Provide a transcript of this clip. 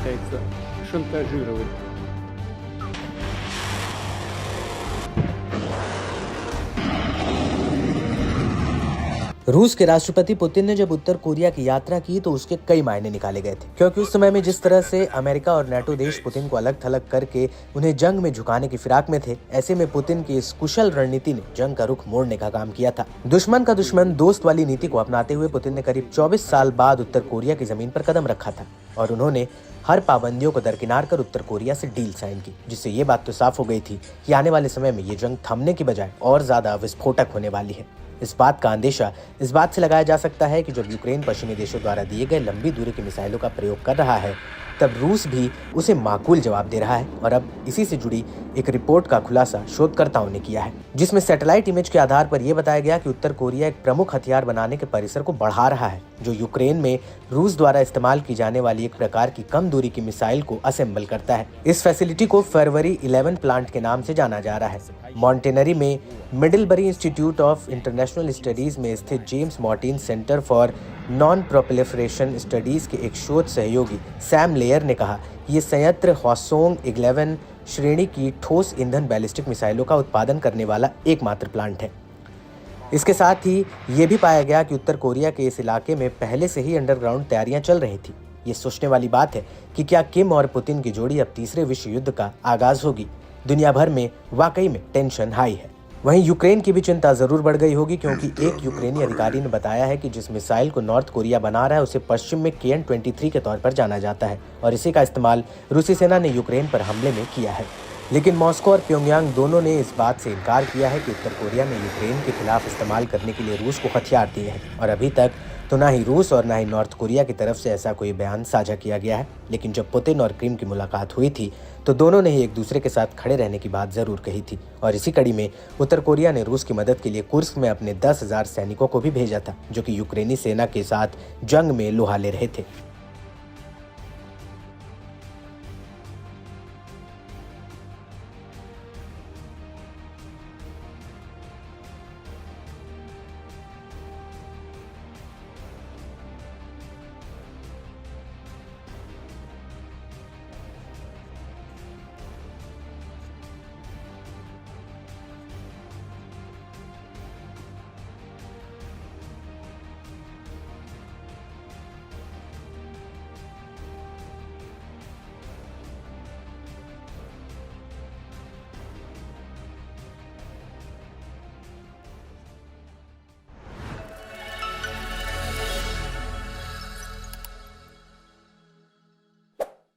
пытается шантажировать. रूस के राष्ट्रपति पुतिन ने जब उत्तर कोरिया की यात्रा की तो उसके कई मायने निकाले गए थे, क्योंकि उस समय में जिस तरह से अमेरिका और नेटो देश पुतिन को अलग थलग करके उन्हें जंग में झुकाने की फिराक में थे। ऐसे में पुतिन की इस कुशल रणनीति ने जंग का रुख मोड़ने का काम किया था। दुश्मन का दुश्मन दोस्त वाली नीति को अपनाते हुए पुतिन ने करीब 24 साल बाद उत्तर कोरिया की जमीन पर कदम रखा था और उन्होंने हर पाबंदियों को दरकिनार कर उत्तर कोरिया से डील साइन की, जिससे ये बात तो साफ हो गई थी कि आने वाले समय में ये जंग थमने की बजाय और ज्यादा विस्फोटक होने वाली है। इस बात का अंदेशा इस बात से लगाया जा सकता है कि जब यूक्रेन पश्चिमी देशों द्वारा दिए गए लंबी दूरी के मिसाइलों का प्रयोग कर रहा है, तब रूस भी उसे माकूल जवाब दे रहा है। और अब इसी से जुड़ी एक रिपोर्ट का खुलासा शोधकर्ताओं ने किया है, जिसमें सैटेलाइट इमेज के आधार पर यह बताया गया कि उत्तर कोरिया एक प्रमुख हथियार बनाने के परिसर को बढ़ा रहा है, जो यूक्रेन में रूस द्वारा इस्तेमाल की जाने वाली एक प्रकार की कम दूरी की मिसाइल को असेंबल करता है। इस फैसिलिटी को फरवरी 11 प्लांट के नाम से जाना जा रहा है। मॉन्टेनरी में मिडलबरी इंस्टीट्यूट ऑफ इंटरनेशनल स्टडीज में स्थित James Martin centre for non proliferation studies के एक शोध सहयोगी सैम लेयर ने कहा, ये संयंत्र हॉसोंग 11 श्रेणी की ठोस ईंधन बैलिस्टिक मिसाइलों का उत्पादन करने वाला एकमात्र प्लांट है। इसके साथ ही ये भी पाया गया कि उत्तर कोरिया के इस इलाके में पहले से ही अंडरग्राउंड तैयारियां चल रही थी। ये सोचने वाली बात है कि क्या किम और पुतिन की जोड़ी अब तीसरे विश्व युद्ध का आगाज होगी। दुनिया भर में वाकई में टेंशन हाई है। वहीं यूक्रेन की भी चिंता जरूर बढ़ गई होगी, क्योंकि एक यूक्रेनी अधिकारी ने बताया है कि जिस मिसाइल को नॉर्थ कोरिया बना रहा है उसे पश्चिम में KN-23 के तौर पर जाना जाता है और इसी का इस्तेमाल रूसी सेना ने यूक्रेन पर हमले में किया है। लेकिन मॉस्को और प्योंगयांग दोनों ने इस बात से इनकार किया है कि उत्तर कोरिया ने यूक्रेन के खिलाफ इस्तेमाल करने के लिए रूस को हथियार दिए हैं। और अभी तक तो ना ही रूस और ना ही नॉर्थ कोरिया की तरफ से ऐसा कोई बयान साझा किया गया है। लेकिन जब पुतिन और किम की मुलाकात हुई थी तो दोनों ने ही एक दूसरे के साथ खड़े रहने की बात जरूर कही थी। और इसी कड़ी में उत्तर कोरिया ने रूस की मदद के लिए कुर्स्क में अपने 10,000 सैनिकों को भी भेजा था, जो कि यूक्रेनी सेना के साथ जंग में लोहा ले रहे थे।